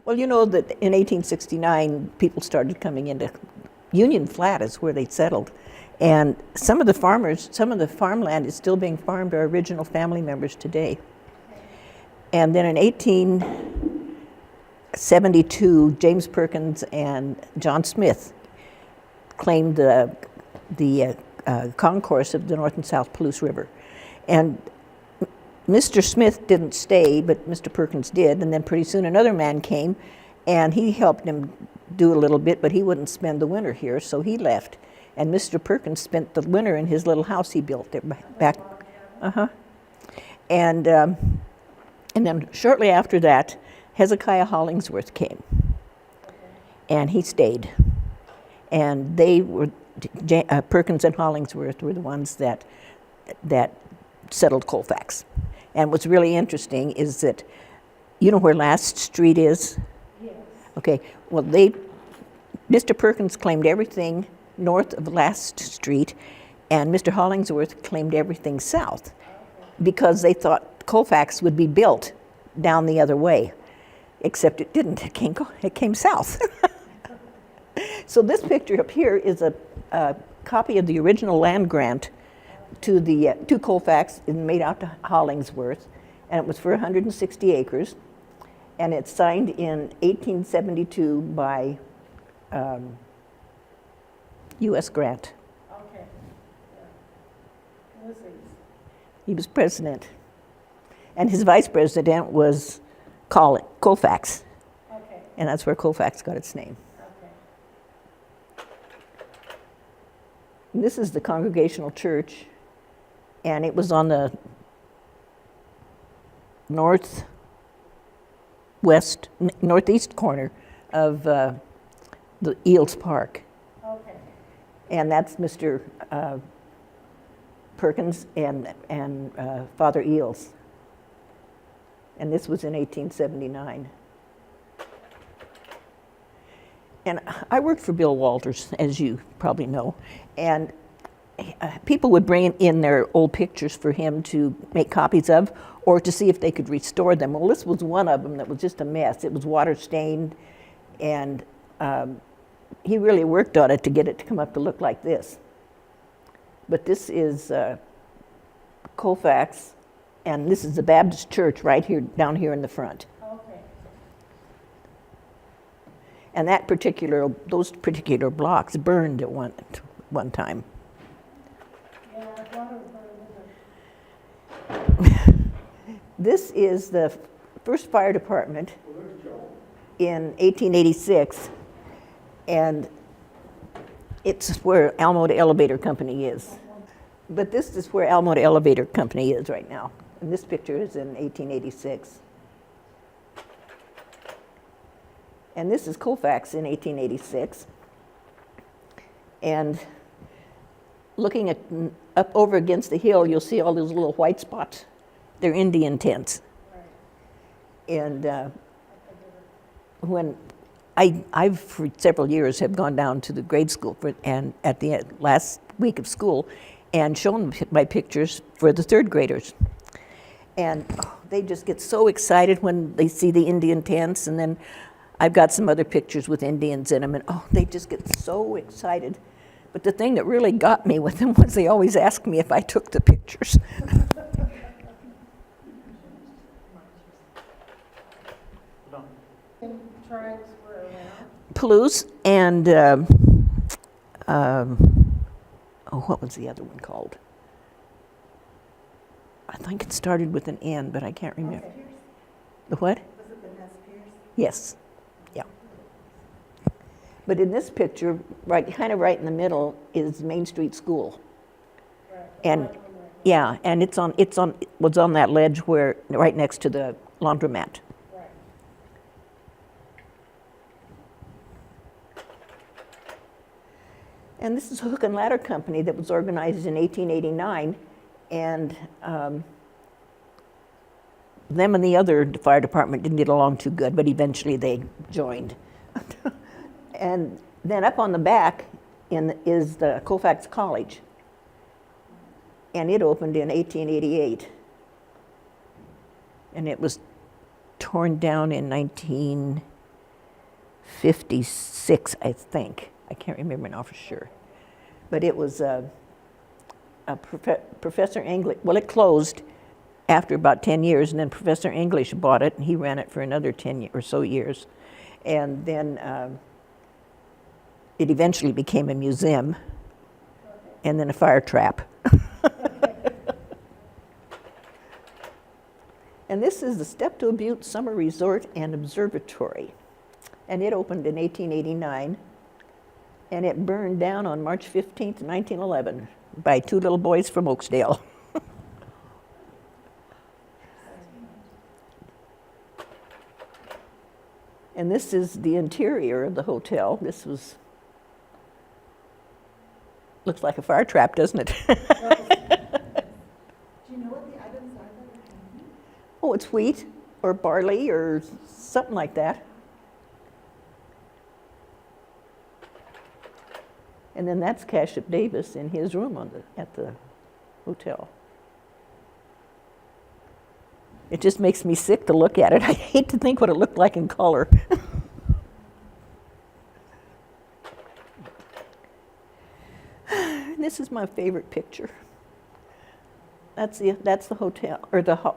Well, you know that in 1869, people started coming into Union Flat is where they settled. And some of the farmers, some of the farmland is still being farmed by our original family members today. And then in 1872, James Perkins and John Smith claimed the concourse of the North and South Palouse River. And Mr. Smith didn't stay, but Mr. Perkins did, and then pretty soon another man came, and he helped him do a little bit, but he wouldn't spend the winter here, so he left. And Mr. Perkins spent the winter in his little house he built there back. And then shortly after that, Hezekiah Hollingsworth came, and he stayed. And they were, Perkins and Hollingsworth were the ones that settled Colfax. And what's really interesting is that, you know where Last Street is? Yes. Okay, well Mr. Perkins claimed everything north of Last Street, and Mr. Hollingsworth claimed everything south, because they thought Colfax would be built down the other way, except it didn't, it came south. So this picture up here is a copy of the original land grant to Colfax, and made out to Hollingsworth, and it was for 160 acres, and it's signed in 1872 by U.S. Grant. Okay. Yeah. He was president, and his vice president was Colfax, Okay. and that's where Colfax got its name. Okay. And this is the Congregational Church, and it was on the northeast corner of the Eels Park. Okay. And that's Mr. Perkins and Father Eels. And this was in 1879. And I worked for Bill Walters, as you probably know, and people would bring in their old pictures for him to make copies of, or to see if they could restore them. Well, this was one of them that was just a mess. It was water stained, and he really worked on it to get it to come up to look like this. But this is Colfax, and this is the Baptist church right here, down here in the front. Okay. And those particular blocks burned at one time. Yeah, I thought it was This is the first fire department in 1886, and it's where Almode Elevator Company is. But this is where Almode Elevator Company is right now, and this picture is in 1886. And this is Colfax in 1886. And looking up over against the hill, you'll see all those little white spots. They're Indian tents. right. And when I've for several years have gone down to the grade school and at the last week of school and shown my pictures for the third graders. And they just get so excited when they see the Indian tents, and then I've got some other pictures with Indians in them, and they just get so excited. But the thing that really got me with them was they always asked me if I took the pictures. Tribes were around. Palouse and what was the other one called? I think it started with an N, but I can't remember. Okay. The what? Was it the Nez Perce? Yes, yeah. But in this picture, kind of right in the middle, is Main Street School. Right. And yeah, and was on that ledge right next to the laundromat. Right. And this is a hook and ladder company that was organized in 1889, and them and the other fire department didn't get along too good, but eventually they joined. And then up on the back is the Colfax College, and it opened in 1888, and it was torn down in 19 56, I think. I can't remember now for sure. But it was Professor English. Well, it closed after about 10 years, and then Professor English bought it, and he ran it for another 10 or so years. And then it eventually became a museum, and then a fire trap. And this is the Steptoe Butte Summer Resort and Observatory. And it opened in 1889, and it burned down on March 15th, 1911, by two little boys from Oakesdale. And this is the interior of the hotel. This was, looks like a fire trap, doesn't it? Do you know what the items are that are hanging? Oh, it's wheat or barley or something like that. And then that's Cashup Davis in his room at the hotel. It just makes me sick to look at it. I hate to think what it looked like in color. This is my favorite picture. That's the hotel, or the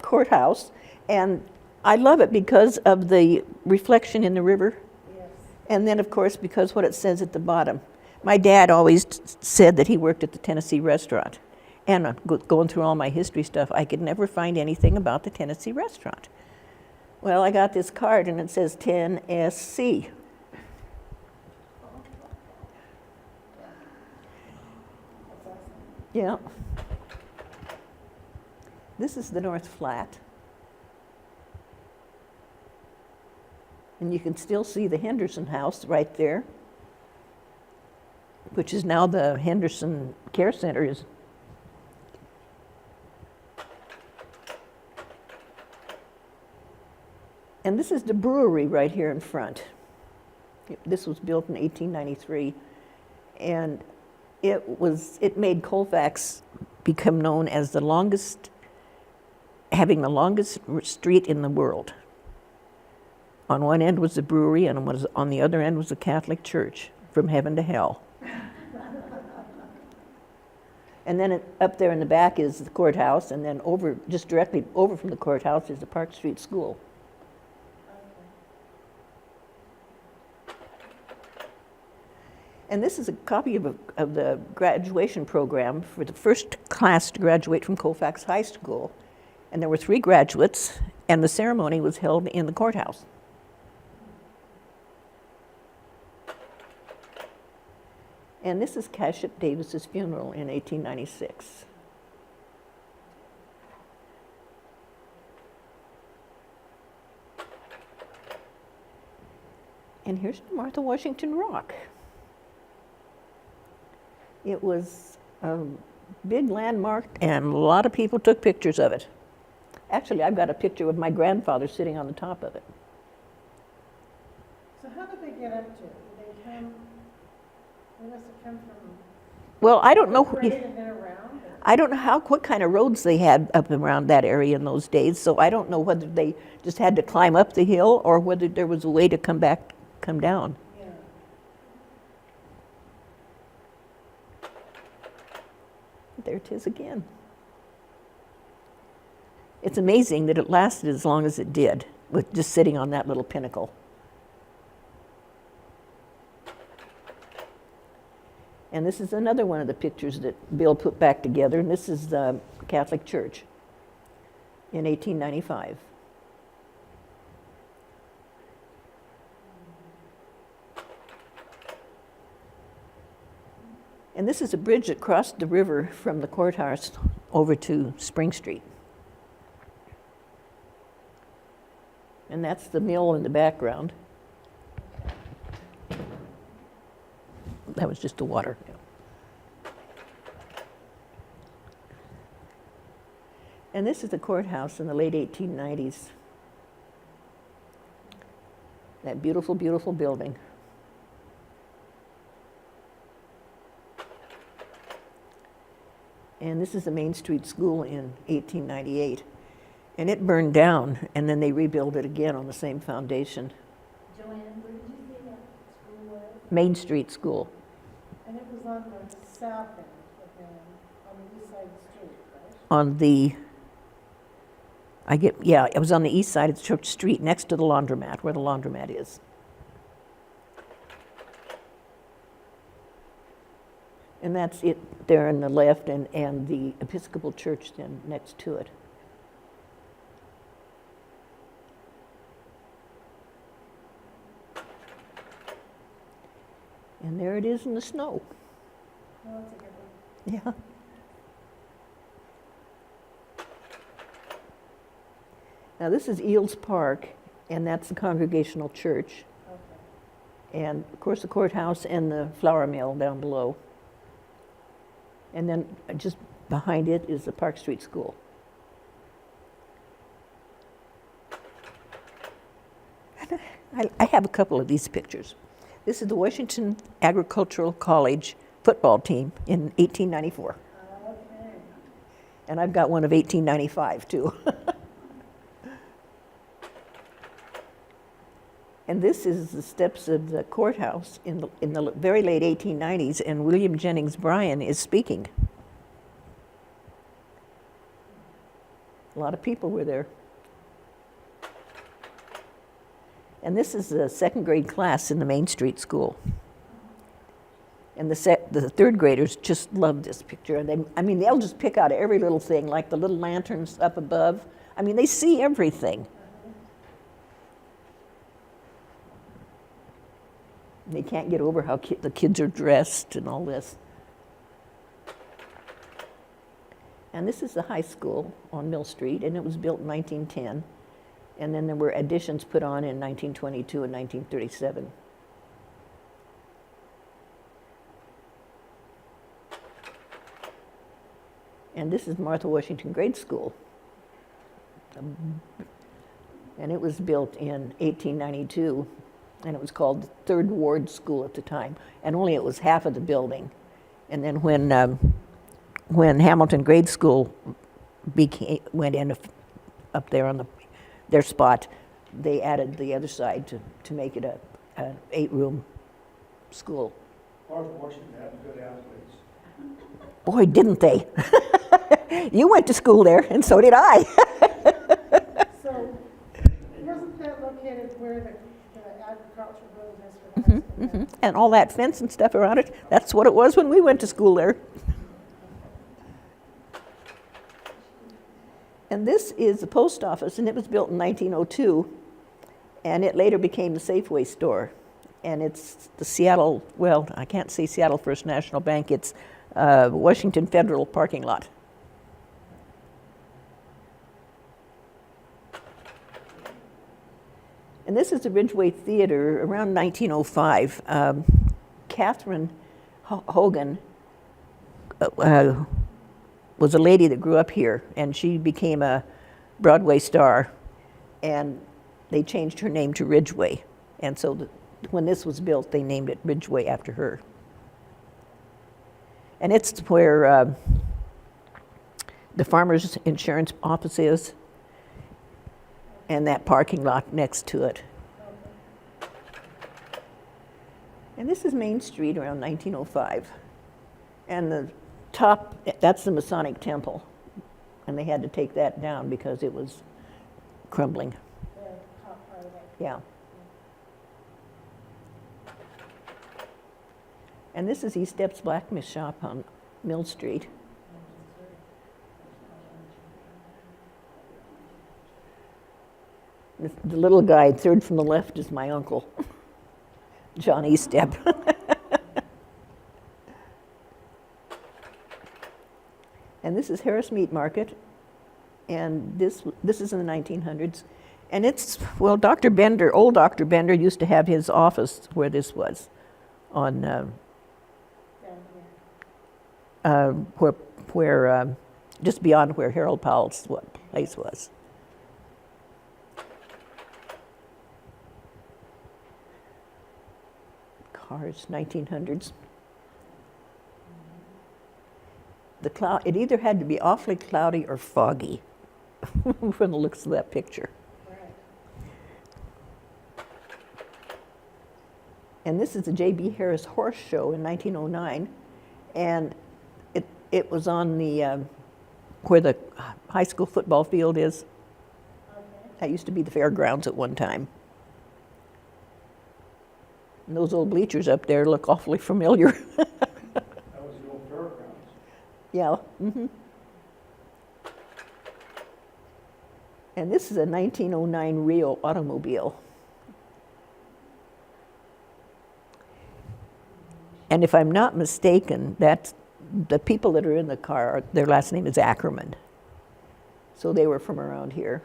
courthouse. And I love it because of the reflection in the river. Yes. And then, of course, because what it says at the bottom. My dad always said that he worked at the Tennessee restaurant. And going through all my history stuff, I could never find anything about the Tennessee restaurant. Well, I got this card, and it says 10SC. Yeah. This is the North Flat. And you can still see the Henderson House right there, which is now the Henderson Care Center. And this is the brewery right here in front. This was built in 1893, and it made Colfax become known as having the longest street in the world. On one end was the brewery, and on the other end was the Catholic Church, from heaven to hell. And then up there in the back is the courthouse, and then just directly over from the courthouse is the Park Street School. And this is a copy of the graduation program for the first class to graduate from Colfax High School. And there were 3 graduates, and the ceremony was held in the courthouse. And this is Cashup Davis's funeral in 1896. And here's the Martha Washington Rock. It was a big landmark, and a lot of people took pictures of it. Actually, I've got a picture of my grandfather sitting on the top of it. So how did they get up to it? They must have come from. Well, I don't know. Parade and then around? I don't know what kind of roads they had up around that area in those days. So I don't know whether they just had to climb up the hill or whether there was a way to come down. Yeah. There it is again. It's amazing that it lasted as long as it did, with just sitting on that little pinnacle. And this is another one of the pictures that Bill put back together, and this is the Catholic Church in 1895. And this is a bridge that crossed the river from the courthouse over to Spring Street. And that's the mill in the background. That was just the water. And this is the courthouse in the late 1890s. That beautiful, beautiful building. And this is the Main Street School in 1898. And it burned down, and then they rebuilt it again on the same foundation. Joanne, where did you say that school was? Main Street School. And it was on the south end of Main, on the east side of the street, right? On the, it was on the east side of Church Street, next to the laundromat, where the laundromat is. And that's it there on the left, and the Episcopal Church then next to it. And there it is in the snow. No, that's a good one. Yeah. Now this is Eels Park, and that's the Congregational Church. Okay. And of course the courthouse and the flour mill down below. And then just behind it is the Park Street School. I have a couple of these pictures. This is the Washington Agricultural College football team in 1894. Okay. And I've got one of 1895 too. And this is the steps of the courthouse in the very late 1890s, and William Jennings Bryan is speaking. A lot of people were there. And this is a second grade class in the Main Street School. And the third graders just love this picture. And they'll just pick out every little thing, like the little lanterns up above. I mean, they see everything. They can't get over how the kids are dressed and all this. And this is the high school on Mill Street, and it was built in 1910. And then there were additions put on in 1922 and 1937. And this is Martha Washington Grade School. And it was built in 1892. And it was called the Third Ward School at the time, and only it was half of the building. And then when Hamilton Grade School went in up there on their spot, they added the other side to make it an 8-room school. Martha Washington had good athletes. Boy, didn't they! You went to school there, and so did I. So, wasn't that located where the agricultural building is for the high school now? And all that fence and stuff around it, that's what it was when we went to school there. And this is the post office, and it was built in 1902, and it later became the Safeway store. And it's the Seattle, well, I can't say Seattle First National Bank, it's Washington Federal parking lot. And this is the Ridgeway Theater around 1905. Catherine Hogan was a lady that grew up here, and she became a Broadway star, and they changed her name to Ridgeway. And so when this was built, they named it Ridgeway after her. And it's where the Farmers Insurance office is, and that parking lot next to it. And this is Main Street around 1905. And the top, that's the Masonic Temple. And they had to take that down because it was crumbling. The top part of it. Yeah. And this is East Steps Blacksmith Shop on Mill Street. The little guy, third from the left, is my uncle, John Eastep. And this is Harris Meat Market, and this is in the 1900s. And it's, well, old Dr. Bender used to have his office where this was, on Down here. where just beyond where Harold Powell's place was. Cars, 1900s. It either had to be awfully cloudy or foggy from the looks of that picture. Right. And this is the J.B. Harris Horse Show in 1909. And it was on the, where the high school football field is. Okay. That used to be the fairgrounds at one time. And those old bleachers up there look awfully familiar. That was the old fairgrounds. Yeah. Mm-hmm. And this is a 1909 Rio automobile. And if I'm not mistaken, that's the people that are in the car, their last name is Ackerman. So they were from around here.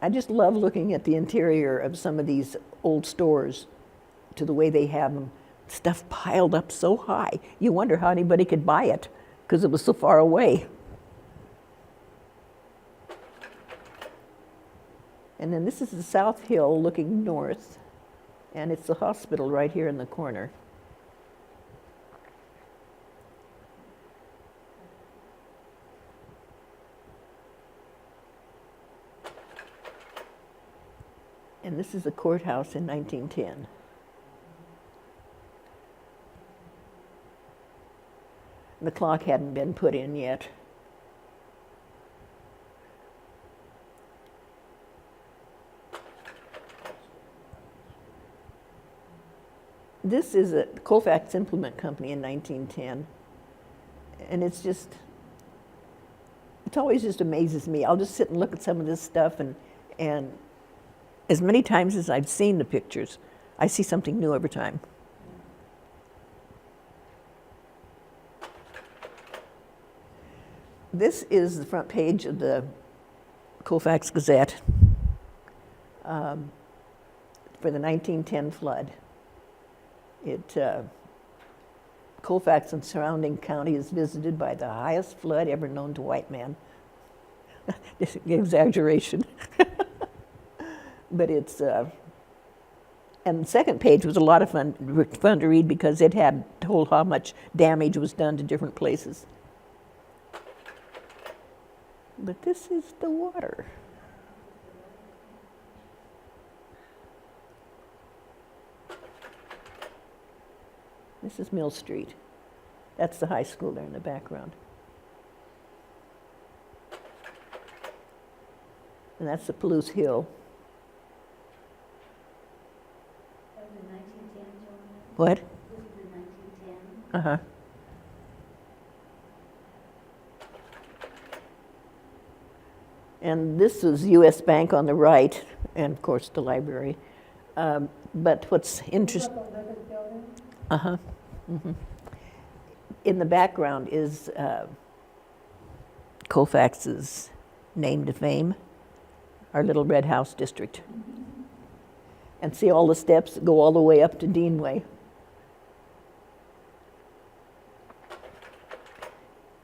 I just love looking at the interior of some of these old stores, to the way they have them, stuff piled up so high. You wonder how anybody could buy it, because it was so far away. And then this is the South Hill looking north, and it's the hospital right here in the corner. And this is the courthouse in 1910. The clock hadn't been put in yet. This is a Colfax Implement Company in 1910. And it's just, it always just amazes me. I'll just sit and look at some of this stuff, and as many times as I've seen the pictures, I see something new every time. This is the front page of the Colfax Gazette for the 1910 flood. Colfax and surrounding county is visited by the highest flood ever known to white man. This is an exaggeration. But it's, and the second page was a lot of fun to read, because it had told how much damage was done to different places. But this is the water. This is Mill Street. That's the high school there in the background. And that's the Palouse Hill. That was in 1910, Joan? What? This was in 1910. Uh-huh. And this is U.S. Bank on the right, and of course the library. But what's Is interesting, that the Libet building? uh-huh, mm-hmm. In the background is Colfax's name to fame, our little red house district. And see all the steps that go all the way up to Deanway.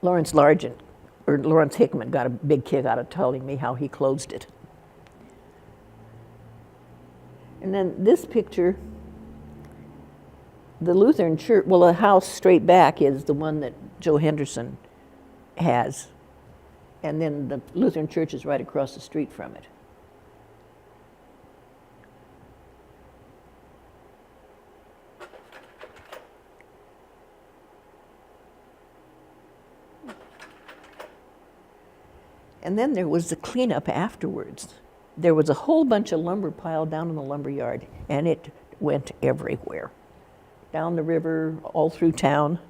Lawrence Hickman got a big kick out of telling me how he closed it. And then this picture, the Lutheran church, well, the house straight back is the one that Joe Henderson has. And then the Lutheran church is right across the street from it. And then there was the cleanup afterwards. There was a whole bunch of lumber piled down in the lumber yard, and it went everywhere. Down the river, all through town.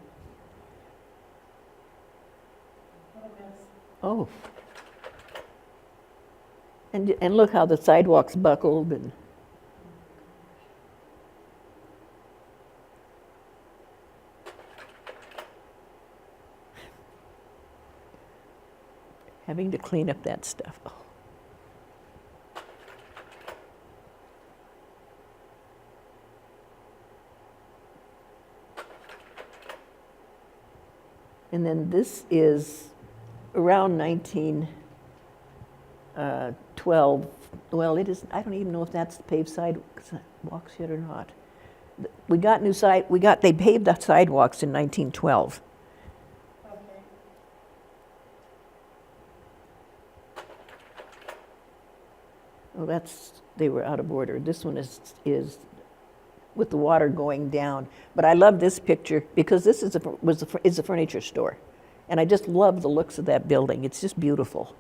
What a mess. Oh. And look how the sidewalks buckled, and having to clean up that stuff. Oh. And then this is around 1912. Well, it is. I don't even know if that's the paved sidewalks yet or not. They paved the sidewalks in 1912. Okay. Oh, they were out of order. This one is with the water going down. But I love this picture because this is a furniture store. And I just love the looks of that building. It's just beautiful.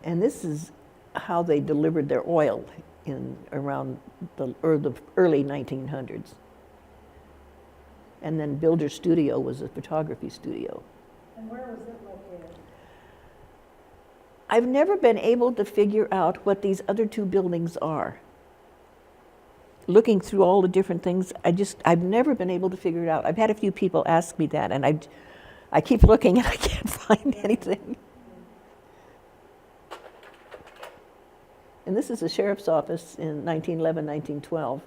And this is how they delivered their oil in around the early 1900s. And then Builder Studio was a photography studio. And where was it located? I've never been able to figure out what these other two buildings are. Looking through all the different things, I've never been able to figure it out. I've had a few people ask me that, and I keep looking and I can't find anything. And this is the sheriff's office in 1911, 1912.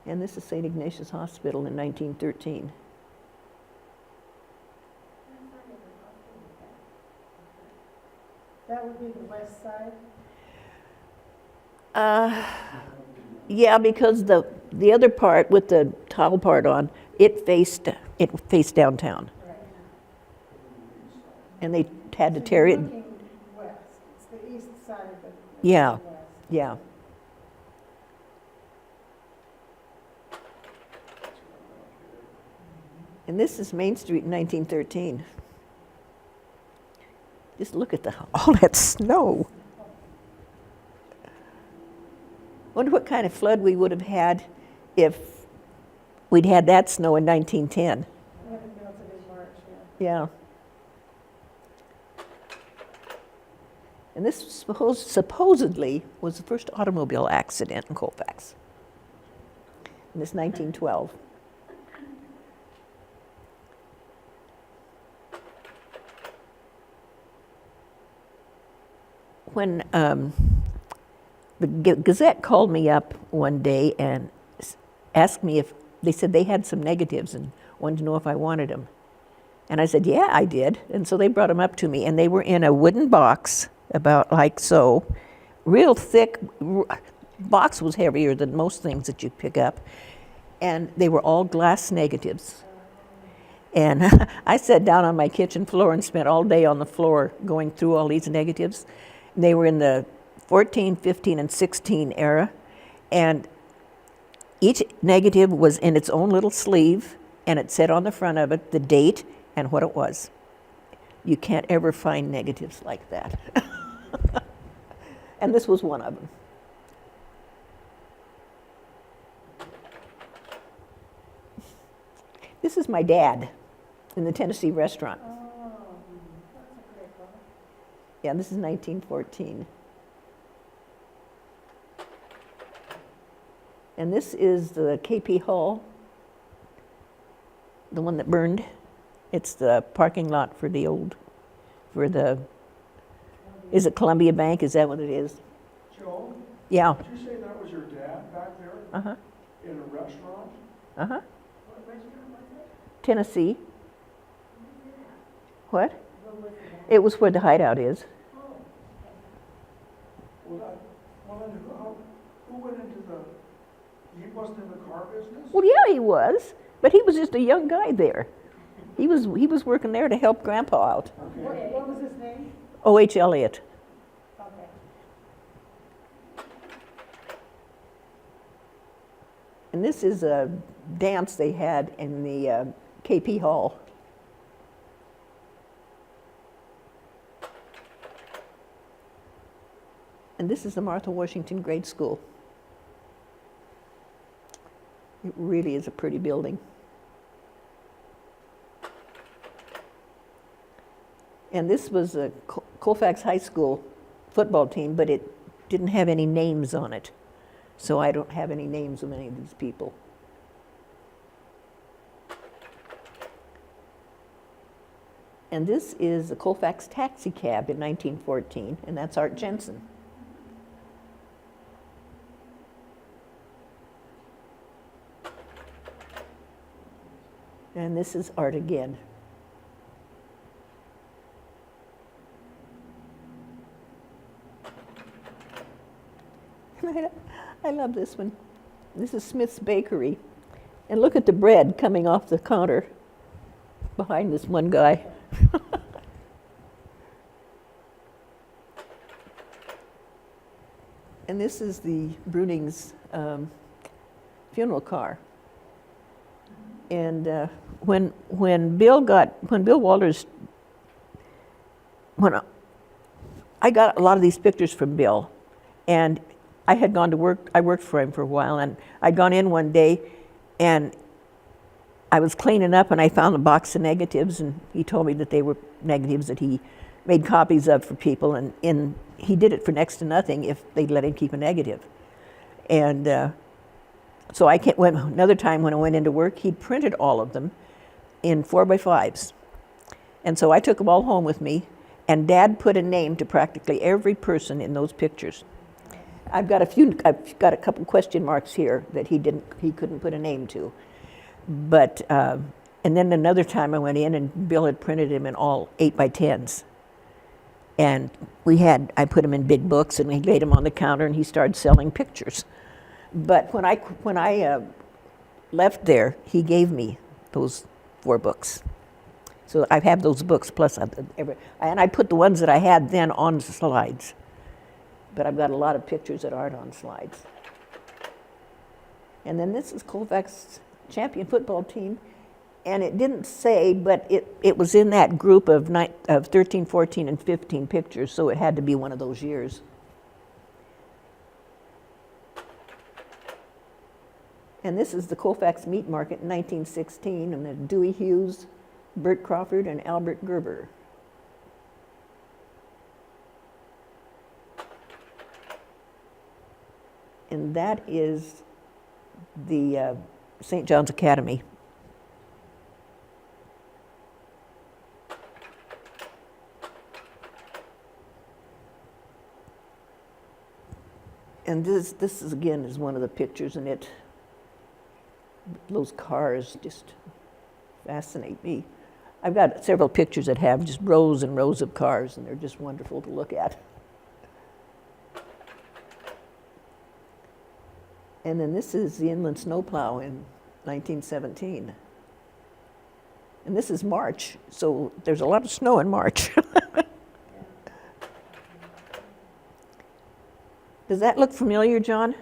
And this is St. Ignatius Hospital in 1913. That would be the west side? Yeah, because the other part with the tile part on, it faced downtown. Right. And they had to tear it. Looking west, it's the east side, but Yeah. west. Yeah. And this is Main Street in 1913. Just look at all that snow. Wonder what kind of flood we would have had if we'd had that snow in 1910. When it melted in March, Yeah. And this supposedly was the first automobile accident in Colfax. And this 1912. When the Gazette called me up one day and asked me if, they said they had some negatives and wanted to know if I wanted them. And I said, yeah, I did. And so they brought them up to me, and they were in a wooden box, about like so, real thick. Box was heavier than most things that you pick up. And they were all glass negatives. And I sat down on my kitchen floor and spent all day on the floor going through all these negatives. They were in the 14, 15, and 16 era. And each negative was in its own little sleeve, and it said on the front of it the date and what it was. You can't ever find negatives like that. And this was one of them. This is my dad in the Tennessee restaurant. yeah. Oh, that's a great one. Yeah, this is 1914. And this is the KP Hall, the one that burned. It's the parking lot for is it Columbia Bank? Is that what it is? Joan, Yeah. did you say that was your dad back there Uh-huh. in a restaurant? Uh-huh. What restaurant was it? Tennessee. What? It was where the hideout is. Well, then who went into he wasn't in the car business? Well, yeah, he was, but he was just a young guy there. He was working there to help Grandpa out. Okay. What was his name? O.H. Elliott. Okay. And this is a dance they had in the KP Hall. And this is the Martha Washington Grade School. It really is a pretty building. And this was a Colfax High School football team, but it didn't have any names on it. So I don't have any names of any of these people. And this is the Colfax taxi cab in 1914, and that's Art Jensen. And this is Art again. I love this one. This is Smith's Bakery. And look at the bread coming off the counter behind this one guy. And this is the Bruning's funeral car. And when Bill Walters, I got a lot of these pictures from Bill, and I had gone to work. I worked for him for a while, and I'd gone in one day, and I was cleaning up, and I found a box of negatives, and he told me that they were negatives that he made copies of for people, and he did it for next to nothing if they'd let him keep a negative. And so another time when I went into work, he'd printed all of them in 4x5s. And so I took them all home with me, and Dad put a name to practically every person in those pictures. I've got a couple question marks here that he couldn't put a name to. But, and then another time I went in and Bill had printed him in all 8x10s. And I put him in big books and we laid him on the counter and he started selling pictures. But when I left there, he gave me those 4 books. So I have those books plus, and I put the ones that I had then on slides. But I've got a lot of pictures that aren't on slides. And then this is Colfax champion football team. And it didn't say, but it was in that group of 13, 14, and 15 pictures, so it had to be one of those years. And this is the Colfax Meat Market in 1916, and the Dewey Hughes, Bert Crawford, and Albert Gerber. And that is the St. John's Academy. And this is, again, is one of the pictures, and those cars just fascinate me. I've got several pictures that have just rows and rows of cars, and they're just wonderful to look at. And then this is the inland snowplow in 1917. And this is March, so there's a lot of snow in March. Does that look familiar, John?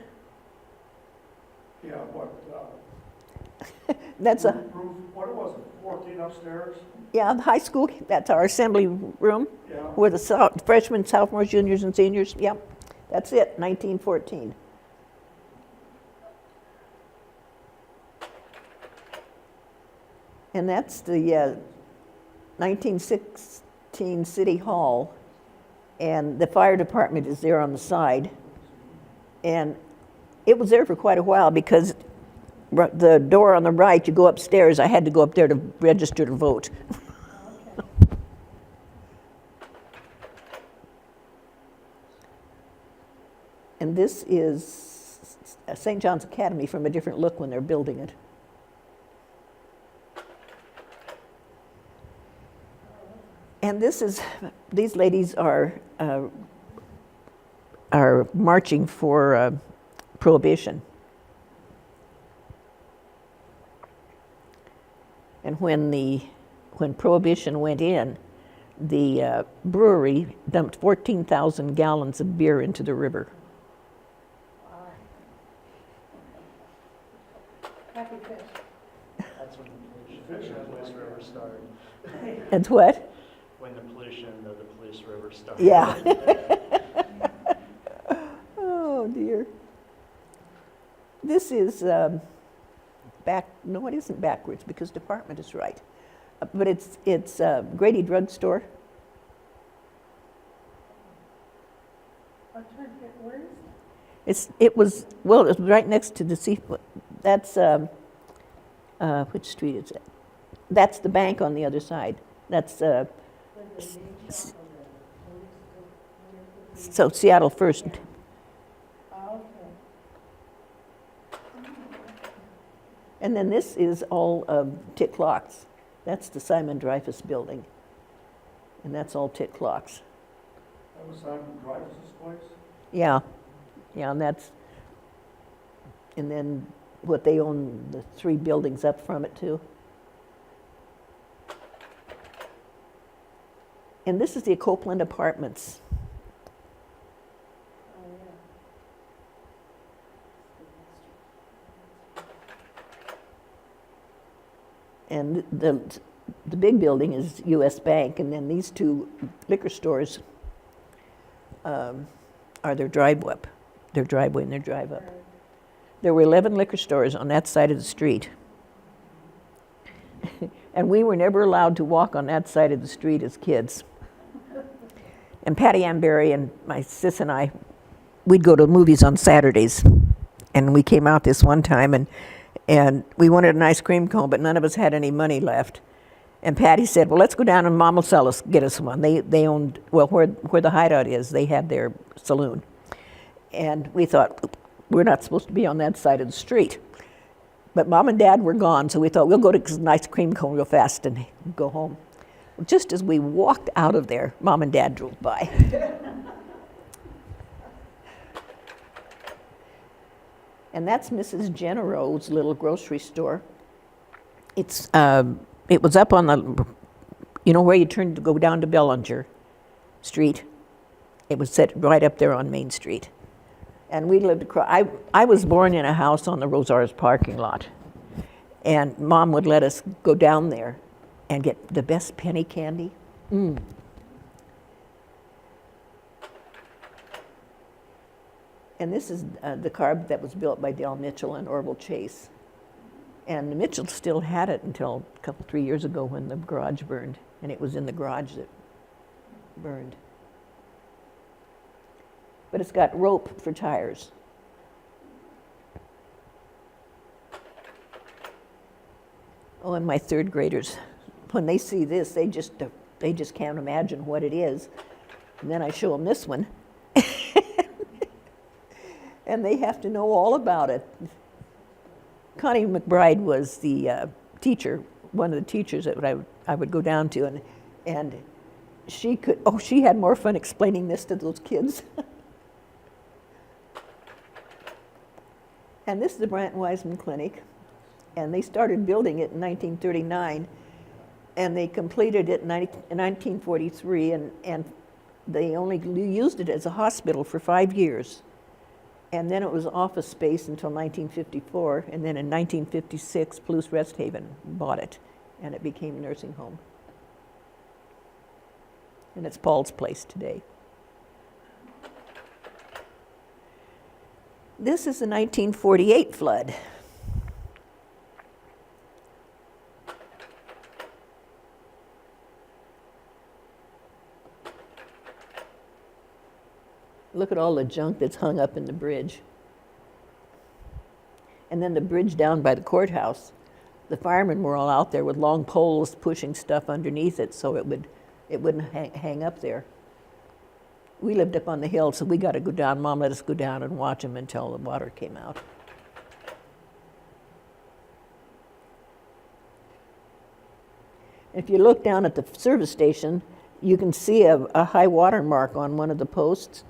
Yeah, what, That's what was it, 14 upstairs? Yeah, the high school, that's our assembly room, Yeah. where the freshmen, sophomores, juniors, and seniors, yep, that's it, 1914. And that's the 1916 City Hall, and the fire department is there on the side. And it was there for quite a while because the door on the right, you go upstairs, I had to go up there to register to vote. And this is St. John's Academy from a different look when they're building it. And these ladies are marching for Prohibition. And when Prohibition went in, the brewery dumped 14,000 gallons of beer into the river. Happy fish. That's when the pollution of the Police River started. And what? When the pollution of the Police River started. Yeah. Oh, dear. This is no, it isn't backwards because department is right. But it's Grady Drug Store. I'm trying to get, where is it? It was right next to the seafood. That's, which street is it? That's the bank on the other side. That's, so Seattle First. Oh, okay. And then this is all tick clocks. That's the Simon Dreyfus building. And that's all tick clocks. That was Simon Dreyfus's place? Yeah, Yeah, and then what they own, the 3 buildings up from it too. And this is the Copeland Apartments. Oh, yeah. And the big building is US Bank, and then these 2 liquor stores are their driveway and their drive up. Right. There were 11 liquor stores on that side of the street. And we were never allowed to walk on that side of the street as kids. And Patty Ann Berry and my sis and I, we'd go to movies on Saturdays. And we came out this one time, and we wanted an ice cream cone, but none of us had any money left. And Patty said, well, let's go down and Mom will get us one. They owned, well, where the Hideout is, they had their saloon. And we thought, we're not supposed to be on that side of the street. But Mom and Dad were gone, so we thought, we'll go to an ice cream cone real fast and go home. Just as we walked out of there, Mom and Dad drove by. And that's Mrs. Genero's little grocery store. It was up on the, where you turn to go down to Bellinger Street. It was set right up there on Main Street. And we lived across, I was born in a house on the Rosars parking lot. And Mom would let us go down there and get the best penny candy. And this is the car that was built by Del Mitchell and Orville Chase. And the Mitchells still had it until 3 years ago when the garage burned. And it was in the garage that burned. But it's got rope for tires. Oh, and my 3rd graders, when they see this, they just can't imagine what it is. And then I show them this one. And they have to know all about it. Connie McBride was the teacher, one of the teachers that I would go down to, and she had more fun explaining this to those kids. And this is the Brandt Wiseman Clinic, and they started building it in 1939, and they completed it in 1943, and they only used it as a hospital for 5 years. And then it was office space until 1954, and then in 1956, Palouse Rest Haven bought it, and it became a nursing home. And it's Paul's place today. This is the 1948 flood. Look at all the junk that's hung up in the bridge. And then the bridge down by the courthouse, the firemen were all out there with long poles pushing stuff underneath it so it wouldn't hang up there. We lived up on the hill, so we got to go down. Mom let us go down and watch them until the water came out. If you look down at the service station, you can see a high water mark on one of the posts.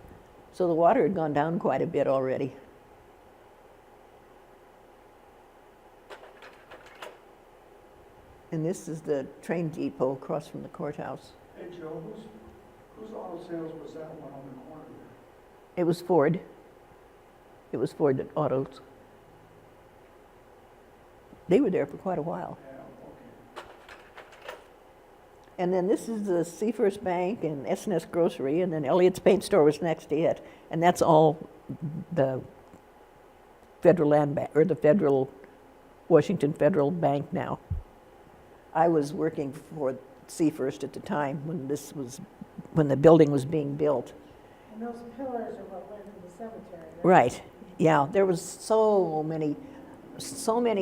So the water had gone down quite a bit already. And this is the train depot across from the courthouse. Hey, Joe, whose auto sales was that one on the corner there? It was Ford. It was Ford Autos. They were there for quite a while. Yeah, okay. And then this is the Seafirst Bank and S&S Grocery, and then Elliott's Paint Store was next to it. And that's all the Federal Land Bank, or the Washington Federal Bank now. I was working for Seafirst at the time when the building was being built. And those pillars are what went to the cemetery, right? Right, yeah, there was so many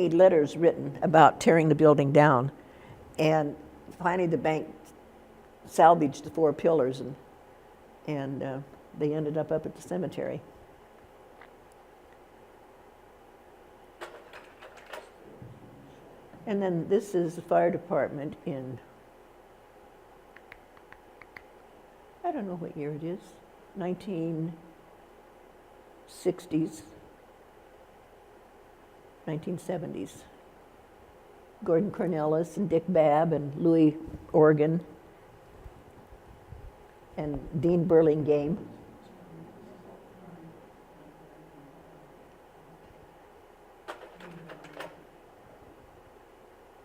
letters written about tearing the building down. And finally the bank salvaged the 4 pillars and they ended up at the cemetery. And then this is the fire department in, I don't know what year it is, 1960 60s, 1970s. Gordon Cornelis and Dick Babb and Louis Organ and Dean Burlingame.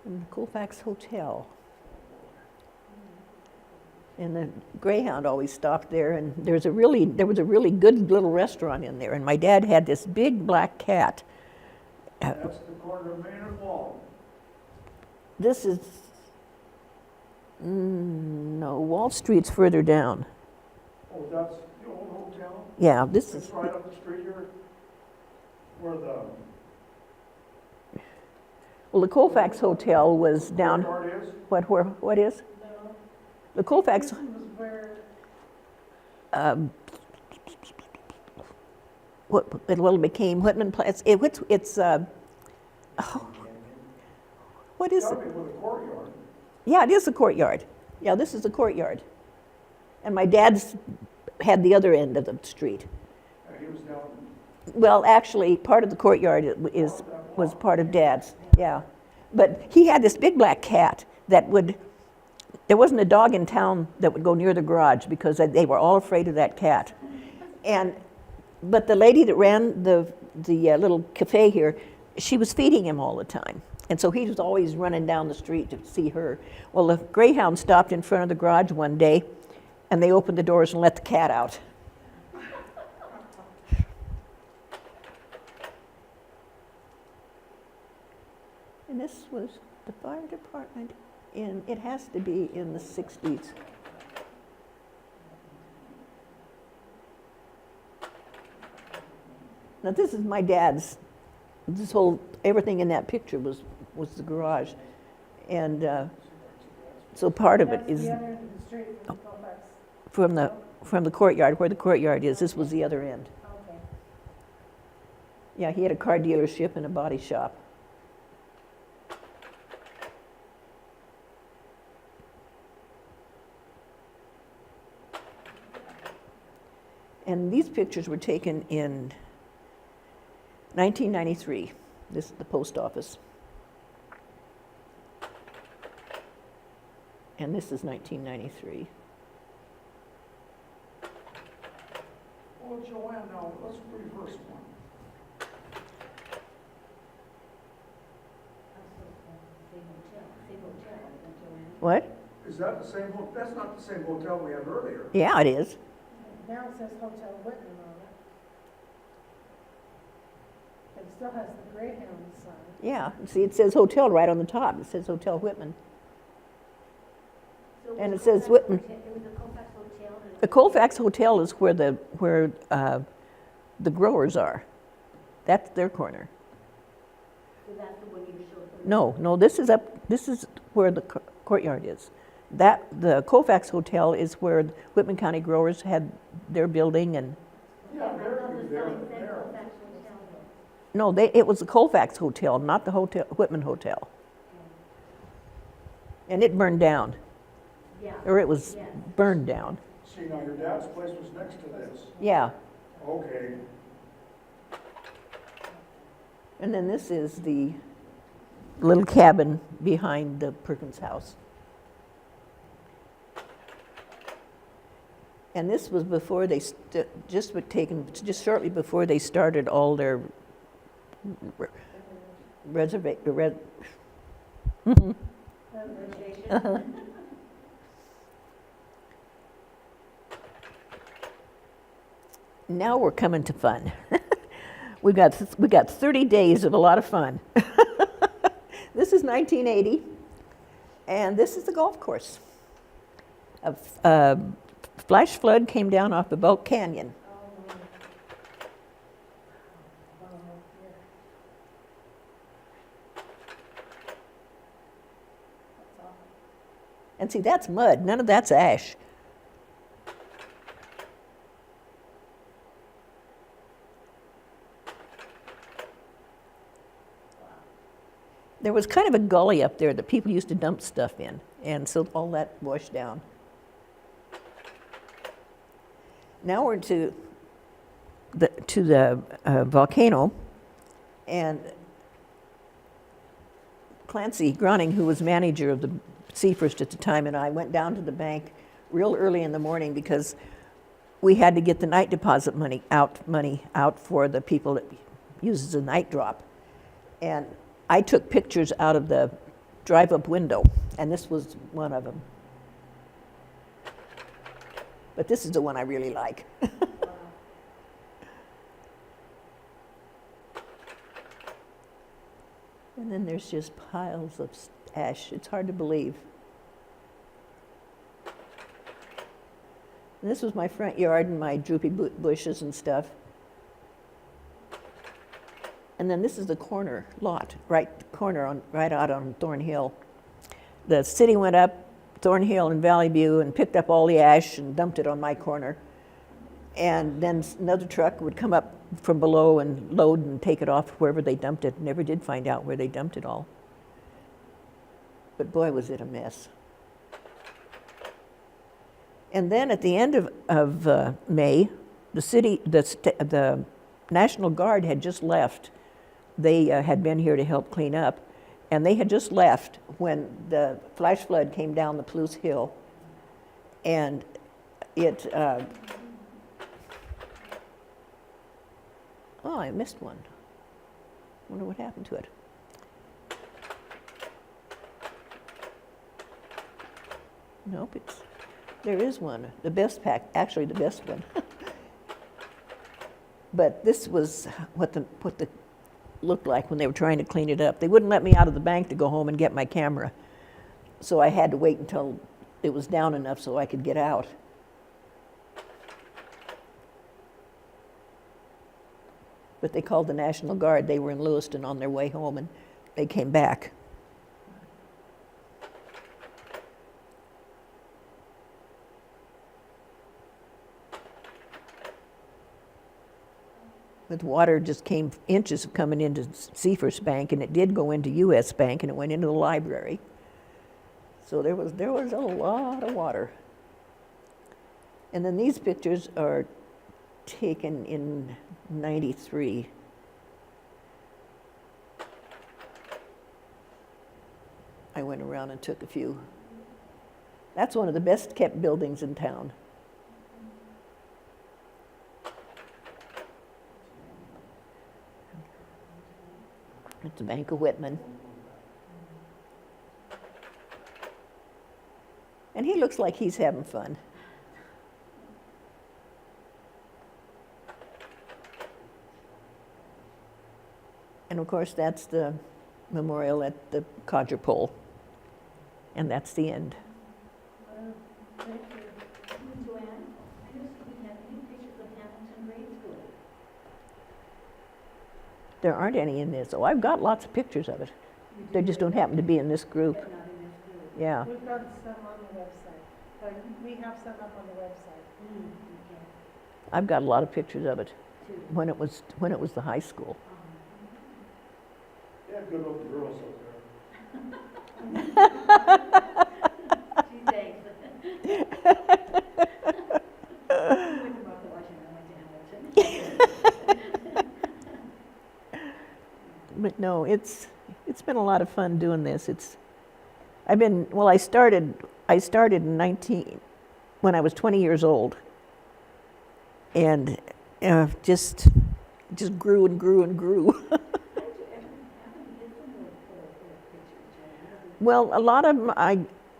And the Colfax Hotel. And the Greyhound always stopped there, and there was a really good little restaurant in there. And my dad had this big black cat. That's the corner of Main and Wall. This is no, Wall Street's further down. Oh, that's the old hotel? Yeah, this It's is right up the street here, where the well. The Colfax Hotel was down. courtyard is. What is? No, The Colfax. this was where, It became Whitman Place. It's what is it? Gotta be with the courtyard. Yeah, it is the courtyard. Yeah, this is the courtyard. And my dad's had the other end of the street. He was down, Well, actually, part of the courtyard was part of Dad's, yeah. But he had this big black cat that there wasn't a dog in town that would go near the garage because they were all afraid of that cat. But the lady that ran the little cafe here, she was feeding him all the time. And so he was always running down the street to see her. Well, the Greyhound stopped in front of the garage one day, and they opened the doors and let the cat out. And this was the fire department it has to be in the 60s. Now this is my dad's, everything in that picture was the garage. And so part of it that's is the other end of the street from Colfax. from the courtyard, where the courtyard is. This was the other end. Okay. Yeah, he had a car dealership and a body shop. And these pictures were taken in 1993. This is the post office. And this is 1993. well, Joanne, now, let's reverse one. What? Is that the same, that's not the same hotel we had earlier. Yeah, it is. Now it says Hotel Whitman on it. It still has the Greyhound sign. Yeah, see, it says hotel right on the top. It says Hotel Whitman. And it says Whitman. It was the Colfax Hotel. The Colfax Hotel is where the growers are. That's their corner. So that's the one you showed. No, this is where the courtyard is. The Colfax Hotel is where Whitman County growers had their building and, Yeah, there. no, it was the Colfax Hotel, not the Whitman Hotel. And it burned down, Yeah. or it was Yes. burned down. See, now your dad's place was next to this. Yeah, Okay. and then this is the little cabin behind the Perkins house. And this was before they, just shortly before they started all their Registration. Now we're coming to fun. we got 30 days of a lot of fun. This is 1980, and this is the golf course. A flash flood came down off the Bulk Canyon. And see, that's mud. None of that's ash. There was kind of a gully up there that people used to dump stuff in, and so all that washed down. Now we're to the volcano, and Clancy Grunning, who was manager of the Seafirst at the time, and I went down to the bank real early in the morning because we had to get the night deposit money out for the people that uses the night drop. And I took pictures out of the drive-up window, and this was one of them. But this is the one I really like. And then there's just piles of ash. It's hard to believe. And this was my front yard and my droopy bushes and stuff. And then this is the corner lot, right out on Thornhill. The city went up Thornhill and Valley View and picked up all the ash and dumped it on my corner. And then another truck would come up from below and load and take it off wherever they dumped it. Never did find out where they dumped it all. But boy, was it a mess. And then at the end of May, the National Guard had just left. They had been here to help clean up, and they had just left when the flash flood came down the Palouse Hill, and it. Oh, I missed one. Wonder what happened to it. Nope, there is one. The best pack, actually the best one. But this was what the looked like when they were trying to clean it up. They wouldn't let me out of the bank to go home and get my camera. So I had to wait until it was down enough so I could get out. But they called the National Guard. They were in Lewiston on their way home, and they came back. But the water just came, inches of coming into Seafirst Bank, and it did go into U.S. Bank, and it went into the library. So there was a lot of water. And then these pictures are taken in '93. I went around and took a few. That's one of the best kept buildings in town. It's the Bank of Whitman. And he looks like he's having fun. And of course, that's the memorial at the Codger Pole. And that's the end. Thank you. Joanne, I noticed we have new pictures of Hamilton Grade School. There aren't any in this. Oh, I've got lots of pictures of it. They just don't happen to be in this group. But not in this group. Yeah. We've got some on the website, but we have some up on the website. Okay. I've got a lot of pictures of it Two. when it was the high school. They have good looking girls up there. Gee, thanks. I went to Martha Washington, I went to Hamilton. But no, it's been a lot of fun doing this. I started when I was 20 years old, and just grew and grew and grew. How did you ever happen to get some of those pictures, Joanne? Well, a lot of them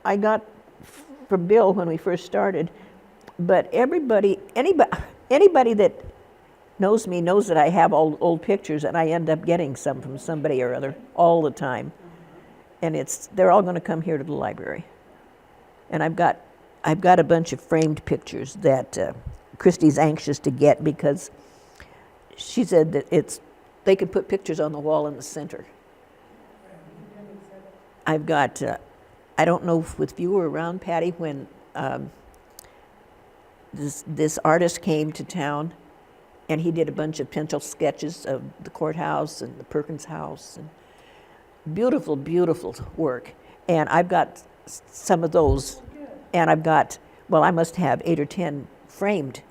I got from Bill when we first started, but anybody that knows me knows that I have old pictures, and I end up getting some from somebody or other all the time. And they're all going to come here to the library. And I've got a bunch of framed pictures that Christy's anxious to get because she said that they could put pictures on the wall in the center. I've got, I don't know if you were around, Patty, when this artist came to town, and he did a bunch of pencil sketches of the courthouse and the Perkins house, and beautiful, beautiful work. And I've got some of those, and I must have 8 or 10 framed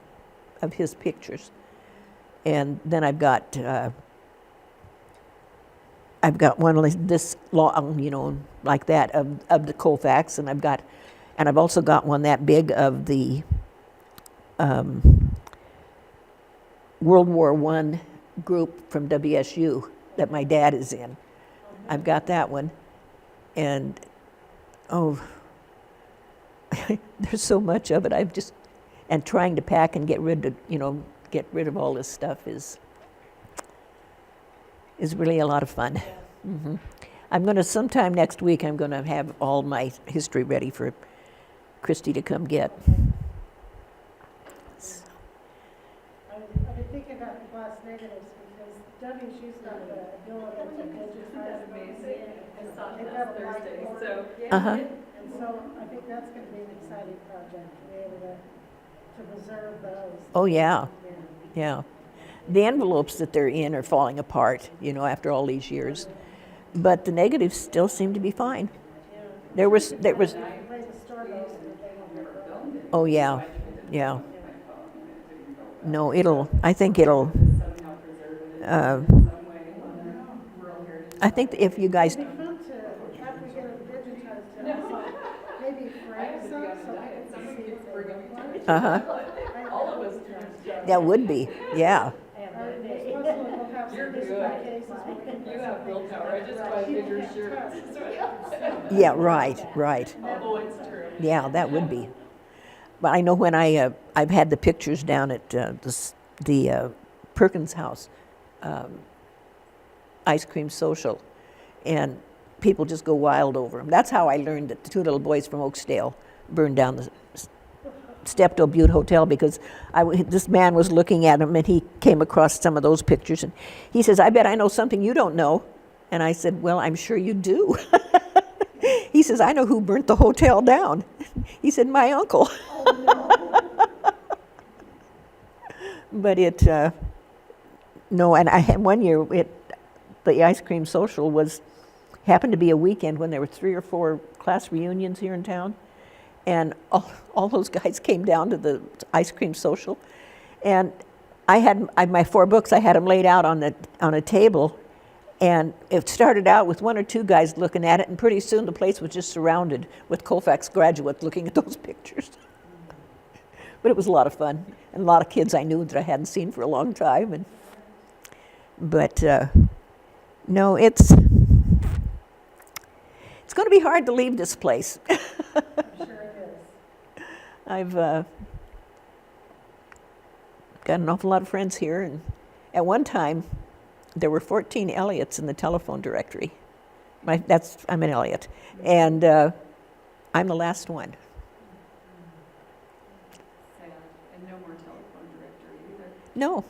of his pictures. And then I've got one like this long, you know, like that of the Colfax, and I've also got one that big of the World War I group from WSU that my dad is in. I've got that one, and oh, there's so much of it. And trying to pack and get rid of all this stuff is really a lot of fun. Hmm. I'm going to, sometime next week, I'm going to have all my history ready for Christy to come get. I've been thinking about the class negatives because WSU's got the ability to digitize amazing. I saw They've that got a Thursday, whiteboard. so. Uh-huh. And so I think that's going to be an exciting project, to be able to preserve those. Oh, yeah, Yeah. yeah. The envelopes that they're in are falling apart, you know, after all these years. But the negatives still seem to be fine. There was, Way to store those so that they won't get broken. oh, yeah, yeah. No, I think if you guys, It'd be fun to, after we get them digitized, to also maybe frame some so people can see what they look like. uh-huh, All of us. that would be, yeah. We'll have some display cases where we can. You have willpower, I just buy bigger shirts. Yeah, right. Oh, it's true. Yeah, that would be. But I know when I've had the pictures down at the Perkins house, ice cream social, and people just go wild over them. That's how I learned that the two little boys from Oakdale burned down the Steptoe Butte Hotel, because this man was looking at them and he came across some of those pictures and he says, "I bet I know something you don't know." And I said, "Well, I'm sure you do." He says, "I know who burnt the hotel down." He said, "My uncle." But no, and I had one year, the ice cream social happened to be a weekend when there were 3 or 4 class reunions here in town. And all those guys came down to the ice cream social. And I had my 4 books, I had them laid out on a table. And it started out with 1 or 2 guys looking at it, and pretty soon the place was just surrounded with Colfax graduates looking at those pictures. But it was a lot of fun, and a lot of kids I knew that I hadn't seen for a long time. But no, it's going to be hard to leave this place. I'm sure it is. I've got an awful lot of friends here, and at one time there were 14 Elliots in the telephone directory. I'm an Elliot, and I'm the last one. Sad, and no more telephone directory either. No.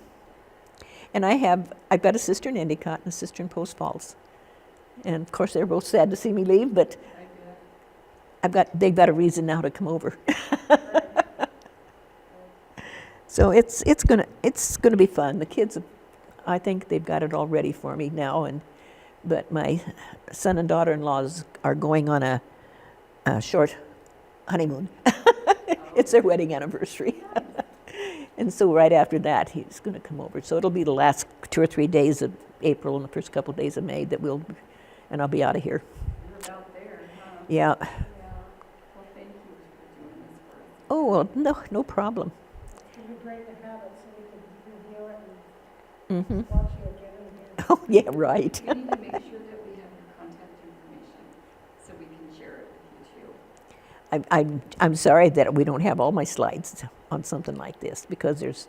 And I've got a sister in Endicott and a sister in Post Falls. And of course they're both sad to see me leave, but I bet. they've got a reason now to come over. So it's gonna be fun. The kids, I think they've got it all ready for me now, but my son and daughter-in-laws are going on a short honeymoon. It's their wedding anniversary. And so right after that, he's going to come over. So it'll be the last 2 or 3 days of April and the first couple of days of May and I'll be out of here. You're about there, huh? Yeah. Yeah. Well, thank you for doing this for us. Oh, well, no problem. It'd be great to have it so we can review it Mm-hmm. and watch you again and again. Oh, yeah, right. We need to make sure that we have your contact information so we can share it with you too. I'm sorry that we don't have all my slides on something like this, because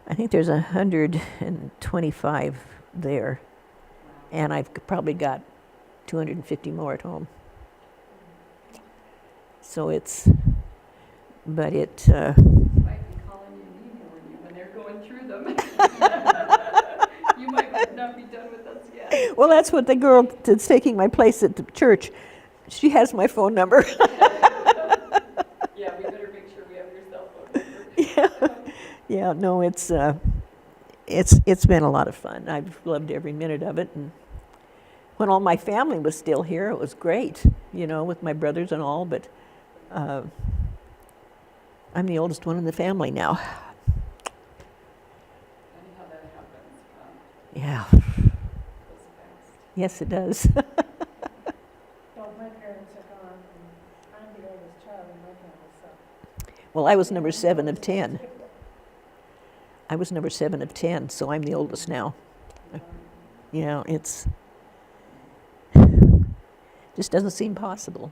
I think there's 125 there, and I've probably got 250 more at home. So but it. Might be calling you and emailing you when they're going through them. You might not be done with us yet. Well, that's what the girl that's taking my place at the church, she has my phone number. Yeah, we better make sure we have your cell phone number. Yeah, no, it's been a lot of fun. I've loved every minute of it, and when all my family was still here, it was great, with my brothers and all, but I'm the oldest one in the family now. Wow. Goes fast. Yes, it does. Well, my parents are gone, and I'm the oldest child in my family, so. Well, I was number 7 of 10. I was number 7 of 10, so I'm the oldest now. You know, it's just doesn't seem possible.